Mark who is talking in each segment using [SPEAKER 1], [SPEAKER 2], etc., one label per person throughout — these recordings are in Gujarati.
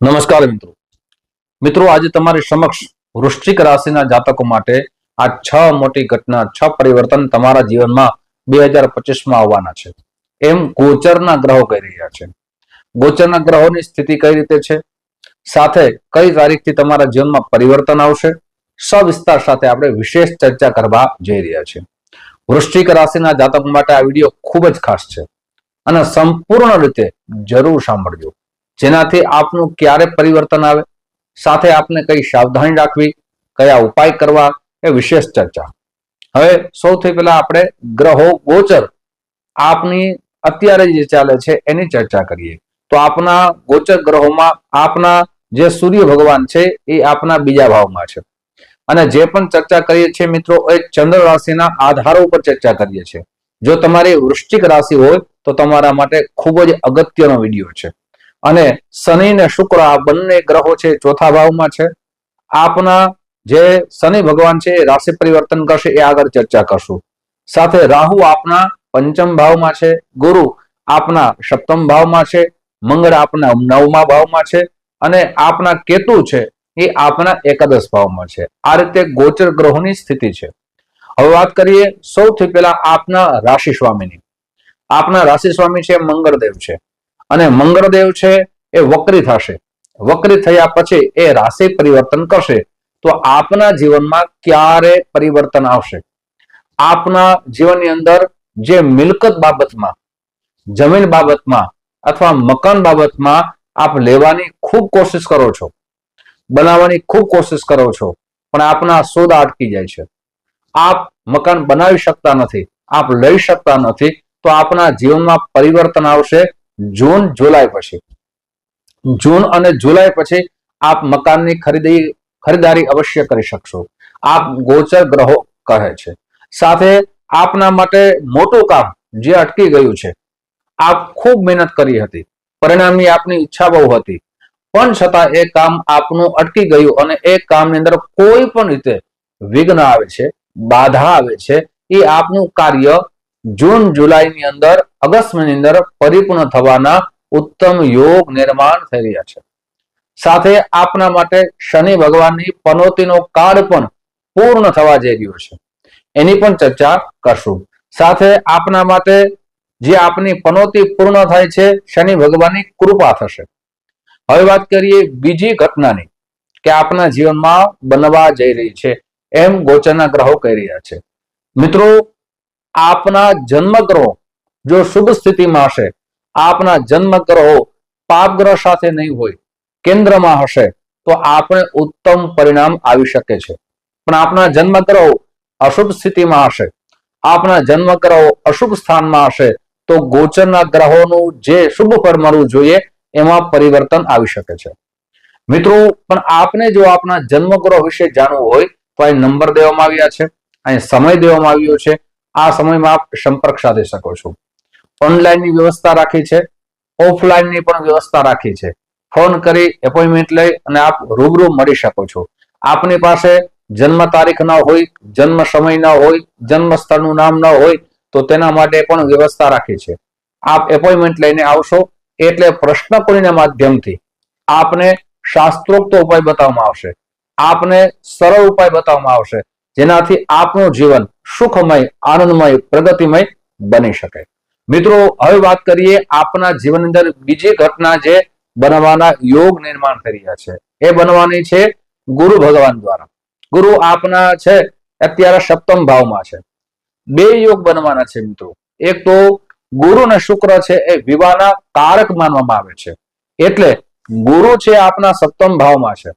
[SPEAKER 1] નમસ્કાર મિત્રો આજે તમારી સમક્ષ વૃશ્ચિક રાશિના જાતકો માટે આ 6 મોટી ઘટના 6 પરિવર્તન તમારા જીવનમાં 2025 માં આવવાના છે એમ ગોચરના ગ્રહો કહી રહ્યા છે। ગોચરના ગ્રહોની સ્થિતિ કઈ રીતે છે, સાથે કઈ તારીખથી તમારા જીવનમાં પરિવર્તન આવશે, સવિસ્તાર સાથે આપણે વિશેષ ચર્ચા કરવા જઈ રહ્યા છીએ। વૃશ્ચિક રાશિના જાતકો માટે આ વિડીયો ખૂબ જ ખાસ છે અને સંપૂર્ણ રીતે જરૂર સાંભળજો, જેનાથી આપનું ક્યારે પરિવર્તન આવે, સાથે આપને કઈ સાવધાની રાખવી, કયા ઉપાય કરવા, એ વિશેષ ચર્ચા। હવે સૌથી પહેલા આપણે ગ્રહો ગોચર આપની અત્યારે જે ચાલે છે એની ચર્ચા કરીએ। તો આપના ગોચર ગ્રહોમાં આપના જે સૂર્ય ભગવાન છે એ આપના બીજા ભાવમાં છે અને જે પણ ચર્ચા કરીએ છીએ મિત્રો એ ચંદ્ર રાશિના આધારો ઉપર ચર્ચા કરીએ છીએ। જો તમારી વૃશ્ચિક રાશિ હોય તો તમારા માટે ખૂબ જ અગત્યનો વિડીયો છે। અને શનિ ને શુક્ર આ બંને ગ્રહો છે ચોથા ભાવમાં છે। આપના જે શનિ ભગવાન છે એ રાશિ પરિવર્તન કરશે, એ આગળ ચર્ચા કરશું। સાથે રાહુ આપના પંચમ ભાવમાં છે, ગુરુ આપના સપ્તમ ભાવમાં છે, મંગળ આપના 9મા ભાવમાં છે અને આપના કેતુ છે એ આપના એકાદશ ભાવમાં છે। આ રીતે ગોચર ગ્રહોની સ્થિતિ છે। હવે વાત કરીએ સૌથી પહેલા આપના રાશિ સ્વામીની। આપના રાશિ સ્વામી છે મંગળદેવ છે અને મંગળદેવ છે એ વક્રી થશે। વક્રી થયા પછી એ રાશિ પરિવર્તન કરશે તો આપના જીવનમાં ક્યારે પરિવર્તન આવશે? આપના જીવનની અંદર જે મિલકત બાબતમાં, જમીન બાબતમાં અથવા મકાન બાબતમાં આપ લેવાની ખૂબ કોશિશ કરો છો, બનાવવાની ખૂબ કોશિશ કરો છો, પણ આપના સોદા અટકી જાય છે, આપ મકાન બનાવી શકતા નથી, આપ લઈ શકતા નથી, તો આપના જીવનમાં પરિવર્તન આવશે જૂન જુલાઈ પછી। જૂન અને જુલાઈ પછી આપ મકાનની ખરીદારી અવશ્ય કરી શકશો, આપ ગોચર ગ્રહો કહે છે। સાથે આપના માટે મોટું કામ જે અટકી ગયું છે, આપ ખૂબ મહેનત કરી હતી, પરિણામની આપની ઈચ્છા બહુ હતી, પણ છતાં એ કામ આપનું અટકી ગયું અને એ કામની અંદર કોઈ પણ રીતે વિઘ્ન આવે છે, બાધા આવે છે, એ આપનું કાર્ય જૂન જુલાઈની અંદર, ઓગસ્ટ મહિનાની અંદર પરિપૂર્ણ થવાના ઉત્તમ યોગ નિર્માણ થઈ રહ્યા છે। સાથે આપના માટે શનિ ભગવાનની પનોતીનો કાળ પણ પૂર્ણ થવા જઈ રહ્યો છે, એની પણ ચર્ચા કરશું। સાથે આપના માટે જે આપની પનોતી પૂર્ણ થાય છે, શનિ ભગવાનની કૃપા થશે। હવે વાત કરીએ બીજી ઘટનાની કે આપના જીવનમાં બનવા જઈ રહી છે એમ ગોચરના ગ્રહો કહી રહ્યા છે। મિત્રો, આપના જન્મ ગ્રહો જો શુભ સ્થિતિમાં હશે, આપના જન્મ ગ્રહો પાપ ગ્રહ સાથે નહીં હોય, કેન્દ્રમાં હશે, તો આપણે ઉત્તમ પરિણામ આવી શકે છે। પણ આપના જન્મ ગ્રહો અશુભ સ્થિતિમાં હશે, આપના જન્મ ગ્રહો અશુભ સ્થાનમાં હશે, તો ગોચરના ગ્રહોનું જે શુભ ફળ મળવું જોઈએ એમાં પરિવર્તન આવી શકે છે। મિત્રો, પણ આપને જો આપના જન્મ ગ્રહ વિશે જાણવું હોય તો અહીં નંબર દેવામાં આવ્યા છે, અહીં સમય દેવામાં આવ્યો છે, આ સમયમાં આપ સંપર્ક સાધી શકો છો। ઓનલાઈનની વ્યવસ્થા રાખી છે, ઓફલાઈનની પણ વ્યવસ્થા રાખી છે। ફોન કરી એપોઇન્ટમેન્ટ લઈ અને આપ રૂબરૂ મળી શકો છો। આપની પાસે જન્મ તારીખ ન હોય, જન્મ સમય ન હોય, જન્મ સ્થળનું નામ ન હોય તો તેના માટે પણ વ્યવસ્થા રાખી છે। આપ એપોઇન્ટમેન્ટ લઈને આવશો એટલે પ્રશ્ન કોણીના માધ્યમથી આપને શાસ્ત્રોક્ત ઉપાય બતાવવામાં આવશે, આપને સરળ ઉપાય બતાવવામાં આવશે, જેનાથી આપનું જીવન સુખમય, આનંદમય, પ્રગતિમય બની શકે। મિત્રો, હવે વાત કરીએ આપના જીવન અંદર બીજી ઘટના જે બનવાના યોગ નિર્માણ થઈ રહ્યા છે, એ બનવાની છે ગુરુ ભગવાન દ્વારા। ગુરુ આપના છે અત્યારે સપ્તમ ભાવમાં છે। બે યોગ બનવાના છે મિત્રો। એક તો ગુરુ અને શુક્ર છે એ વિવાહના કારક માનવામાં આવે છે, એટલે ગુરુ છે આપના સપ્તમ ભાવમાં છે।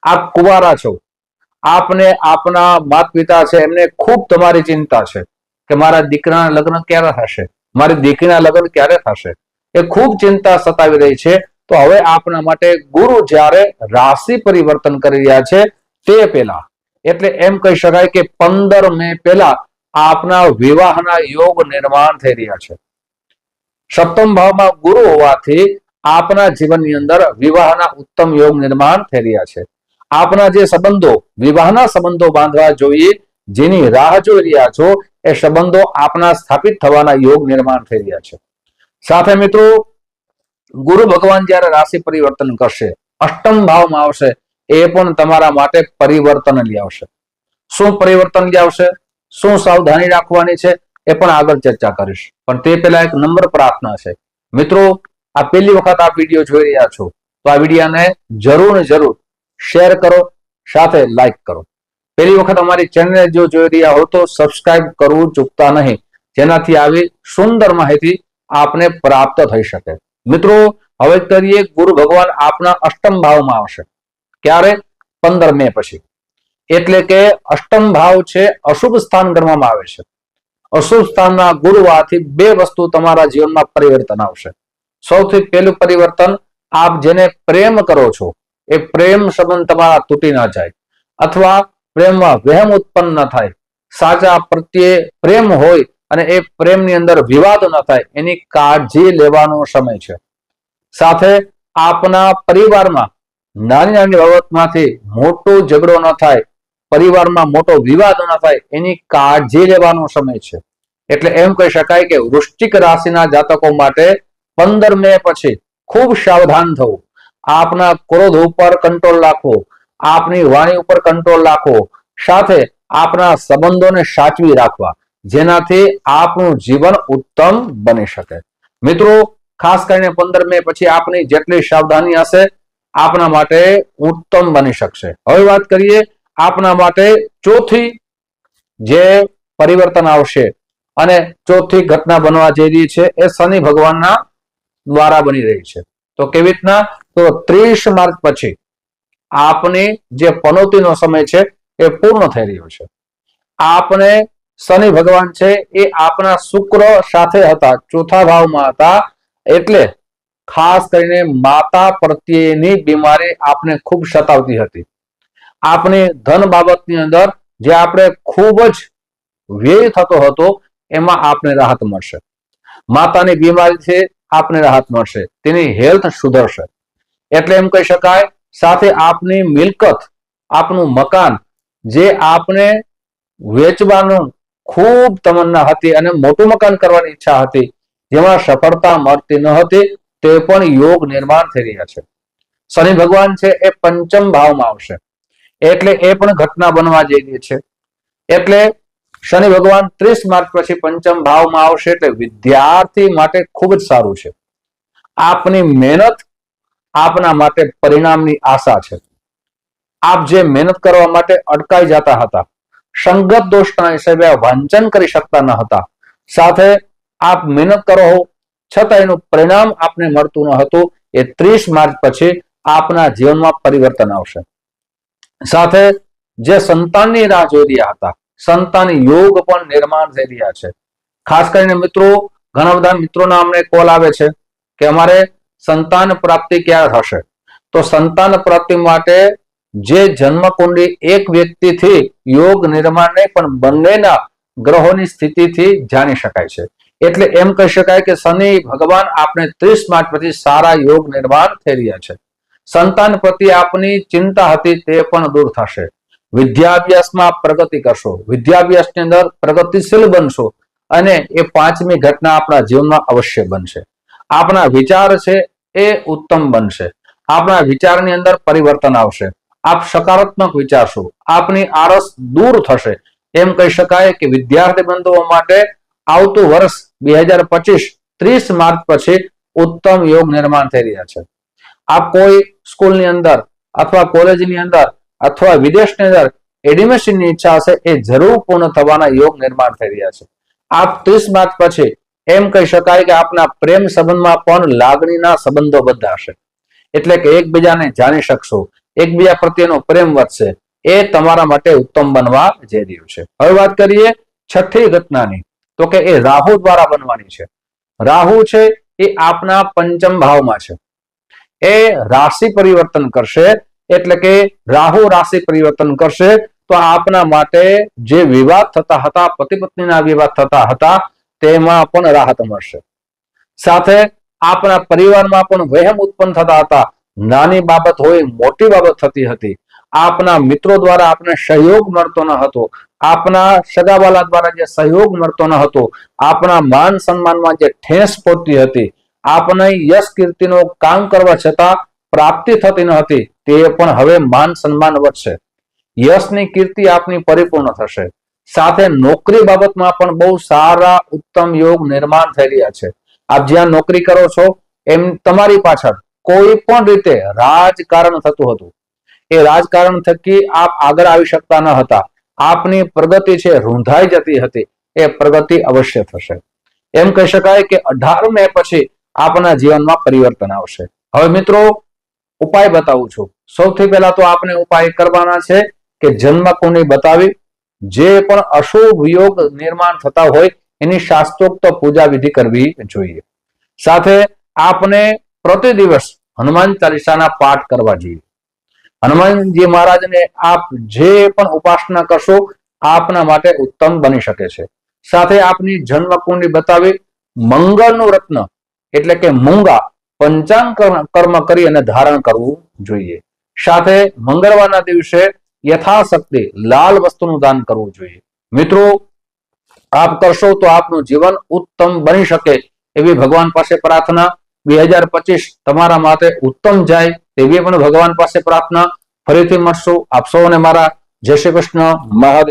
[SPEAKER 1] આપ કુંવારા છો, આપને આપના માતા પિતા છે એમને ખૂબ તમારી ચિંતા છે કે મારા દીકરાના લગ્ન ક્યારે થશે, મારી દીકરીના લગ્ન ક્યારે થશે, એ ખૂબ ચિંતા સતાવી રહી છે। તો હવે આપના માટે ગુરુ જ્યારે રાશિ પરિવર્તન કરી રહ્યા છે તે પહેલા, એટલે એમ કહી શકાય કે 15 મે પહેલા આપના વિવાહના યોગ નિર્માણ થઈ રહ્યા છે। સપ્તમ ભાવમાં ગુરુ હોવાથી આપના જીવનની અંદર વિવાહના ઉત્તમ યોગ નિર્માણ થઈ રહ્યા છે। આપના જે સંબંધો, વિવાહના સંબંધો બાંધવા જોઈએ, જેની રાહ જોઈ રહ્યા છો, એ સંબંધો આપના સ્થાપિત થવાના યોગ નિર્માણ થઈ રહ્યા છે। સાથે મિત્રો, ગુરુ ભગવાન જ્યારે રાશિ પરિવર્તન કરશે અષ્ટમ ભાવમાં આવશે એ પણ તમારા માટે પરિવર્તન લઈ આવશે. શું પરિવર્તન લઈ આવશે, શું સાવધાની રાખવાની છે એ પણ આગળ ચર્ચા કરીશ. પણ તે પહેલા એક નમ્ર પ્રાર્થના છે, મિત્રો આ પહેલી વખત આ વિડીયો જોઈ રહ્યા છો તો આ વિડીયોને જરૂર ને જરૂર શેર કરો, સાથે લાઈક કરો. પહેલી વખત અમારી ચેનલને જો જોઈ રહ્યા હો તો સબસ્ક્રાઇબ કરવું ચૂકતા નહીં, જેનાથી આવી સુંદર માહિતી આપને પ્રાપ્ત થઈ શકે. મિત્રો હવે કરીએ, ગુરુ ભગવાન આપના અષ્ટમ ભાવમાં આવશે ક્યારે? 15 મે પછી. એટલે કે અષ્ટમ ભાવ છે અશુભ સ્થાન ગણવામાં આવે છે. અશુભ સ્થાનના ગુરુવાથી બે વસ્તુ તમારા જીવનમાં પરિવર્તન આવશે. સૌથી પહેલું પરિવર્તન, આપ જેને પ્રેમ કરો છો એ પ્રેમ સંબંધ તમારા તૂટી ના જાય, અથવા પ્રેમમાં વહેમ ઉત્પન્ન ન થાય. સાચા પ્રત્યે પ્રેમ હોય અને એ પ્રેમની અંદર વિવાદ ન થાય, એની કાળજી લેવાનો સમય છે. સાથે આપના પરિવારમાં નાની નાની બાબતમાંથી મોટો ઝઘડો ન થાય, પરિવારમાં મોટો વિવાદ ન થાય, એની કાળજી લેવાનો સમય છે. એટલે એમ કહી શકાય કે વૃશ્ચિક રાશિના જાતકો માટે 15 મે પછી ખૂબ સાવધાન થવું, આપના ક્રોધ ઉપર કંટ્રોલ રાખવો, આપની વાણી ઉપર કંટ્રોલ રાખવો, સાથે આપના સંબંધોને સાચવી રાખવા, જેનાથી આપનું જીવન ઉત્તમ બની શકે. મિત્રો ખાસ કરીને 15 મે પછી આપની જેટલી સાવધાની હશે આપના માટે ઉત્તમ બની શકશે. હવે વાત કરીએ આપના માટે ચોથી જે પરિવર્તન આવશે અને ચોથી ઘટના બનવા જઈ રહી છે એ શનિ ભગવાનના દ્વારા બની રહી છે. તો કેવી રીતના? તો 30 માર્ચ પછી આપની જે પનોતીનો સમય છે એ પૂર્ણ થઈ રહ્યો છે. આપને શનિ ભગવાન છે એ આપના શુક્ર સાથે હતા, ચોથા ભાવમાં હતા, એટલે ખાસ કરીને માતા પ્રત્યેની બીમારી આપને ખૂબ સતાવતી હતી. આપની ધન બાબતની અંદર જે આપણે ખૂબ જ વ્યય થતો હતો એમાં આપને રાહત મળશે. માતાની બીમારીથી આપને રાહત મળશે, તેની હેલ્થ સુધરશે. એટલે એમ કહી શકાય, સાથે આપની મિલકત, આપનું મકાન જે આપને વેચવાનું ખૂબ તમન્ના હતી અને મોટું મકાન કરવાની ઈચ્છા હતી, જેમાં સફળતા મળતી ન હતી, તે પણ યોગ નિર્માણ થઈ રહ્યા છે. શનિ ભગવાન છે એ પંચમ ભાવમાં આવશે, એટલે એ પણ ઘટના બનવા જઈ રહી છે. એટલે શનિ ભગવાન 30 માર્ચ પછી પંચમ ભાવમાં આવશે, એટલે વિદ્યાર્થી માટે ખૂબ જ સારું છે. આપની મહેનત આપના માટે પરિણામની આશા છે. આપ જે મહેનત કરવા માટે અટકાઈ જતા હતા, સંગત દોષના હિસાબે વાંચન કરી શકતા ન હતા, સાથે આપ મહેનત કરો છતાં એનું પરિણામ આપને મળતું ન હતું, એ 30 માર્ચ પછી આપના જીવનમાં પરિવર્તન આવશે. સાથે જે સંતાનની રાહ જોઈ રહ્યા હતા, સંતાન યોગ પણ નિર્માણ થઈ રહ્યા છે. ખાસ કરીને મિત્રો, ઘણા બધા મિત્રોના અમને કોલ આવે છે કે અમારે સંતાન પ્રાપ્તિ ક્યારે થશે? તો સંતાન પ્રાપ્તિ માટે જે જન્મકુંડળી એક વ્યક્તિથી યોગ નિર્માણ નહીં પણ બંનેના ગ્રહોની સ્થિતિથી જાણી શકાય છે. એટલે એમ કહી શકાય કે શનિ ભગવાન આપણે 30 માર્ચ પછી સારા યોગ નિર્માણ થઈ રહ્યા છે. સંતાન પ્રત્યે આપની ચિંતા હતી તે પણ દૂર થશે. વિદ્યાભ્યાસમાં પ્રગતિ કરશો, વિદ્યાભ્યાસની અંદર પ્રગતિશીલ બનશો, અને એ પાંચમી ઘટના આપણા જીવનમાં અવશ્ય બનશે. આપના વિચાર છે એ ઉત્તમ બનશે, આપના વિચારની અંદર પરિવર્તન આવશે, આપ સકારાત્મક વિચારશો, આપની આળસ દૂર થશે. એમ કહી શકાય કે વિદ્યાર્થી બંધુઓ માટે આવતું વર્ષ 2025 30 માર્ચ પછી ઉત્તમ યોગ નિર્માણ થઈ રહ્યા છે. આપ કોઈ સ્કૂલની અંદર અથવા કોલેજની અંદર અથવા વિદેશની અંદર એડમિશનની ઈચ્છા હશે, એ જરૂર પૂર્ણ થવાના યોગ નિર્માણ થઈ રહ્યા છે. આપ 30 માર્ચ પછી એમ કહી શકાય કે આપના પ્રેમ સંબંધમાં પણ લાગણીના સંબંધો બંધાશે. એટલે કે એકબીજાને જાણી શકશો, એકબીજા પ્રત્યેનો પ્રેમ વધશે. એ તમારા માટે ઉત્તમ બનવા જઈ રહ્યું છે. હવે વાત કરીએ છઠ્ઠી ઘટનાની, તો કે એ રાહુ દ્વારા બનવાની છે. રાહુ છે એ આપના પંચમ ભાવમાં છે, એ રાશિ પરિવર્તન કરશે. એટલે કે રાહુ રાશિ પરિવર્તન કરશે તો આપના માટે જે વિવાદ થતા હતા, પતિ પત્નીના વિવાદ થતા હતા, તેમાં પણ રાહત મળશે. સાથે આપણા પરિવારમાં પણ વહેમ ઉત્પન્ન થતા હતા, નાની બાબત હોય મોટી બાબત થતી હતી, આપના મિત્રો દ્વારા આપને સહયોગ મળતો ન હતો, આપના સગાવાલા દ્વારા જે સહયોગ મળતો ન હતો, આપના માન સન્માનમાં જે ઠેસ પહોંચતી હતી, આપને યશ કીર્તિનો કામ કરવા છતાં પ્રાપ્તિ થતી ન હતી તે પણ હવે માન સન્માન વધશે. યશની કીર્તિ આપની પરિપૂર્ણ થશે. સાથે નોકરી બાબતમાં પણ બહુ સારા ઉત્તમ યોગ નિર્માણ થઈ રહ્યા છે. આપ જ્યાં નોકરી કરો છો એમ તમારી પાછળ કોઈ પણ રીતે રાજકારણ થતું હતું. એ રાજકારણ થકી આપ આગળ આવી શકતા ન હતા. આપની પ્રગતિ છે રૂંધાઈ જતી હતી. એ પ્રગતિ અવશ્ય થશે. એમ કહી શકાય કે 18 મે પછી આપના જીવનમાં પરિવર્તન આવશે. હવે મિત્રો ઉપાય બતાવું છું. સૌથી પહેલા તો આપણે ઉપાય કરવાના છે કે જન્મ કુંડળી બતાવી જે પણ અશુભ યોગ નિર્માણ થતા હોય એની શાસ્ત્રોક્ત પૂજા વિધિ કરવી જોઈએ. સાથે આપને પ્રતિ દિવસ હનુમાન ચાલીસાના પાઠ કરવા જોઈએ. હનુમાનજી મહારાજને આપ જે પણ ઉપાસના કરશો આપના માટે ઉત્તમ બની શકે છે. સાથે આપની જન્મ કુંડળી બતાવી મંગળનું રત્ન એટલે કે મૂંગા પંચાંગ કર્મ કરી અને ધારણ કરવું જોઈએ. સાથે મંગળવારના દિવસે યથાશક્તિ લાલ વસ્તુનું દાન કરવું જોઈએ. મિત્રો આપ કરશો તો આપનું જીવન ઉત્તમ બની શકે એવી ભગવાન પાસે પ્રાર્થના. 2025 તમારા માટે ઉત્તમ જાય તેવી પણ ભગવાન પાસે પ્રાર્થના. ફરીથી મળશું. આપ સૌને મારા જય શ્રી કૃષ્ણ. મહાદેવ.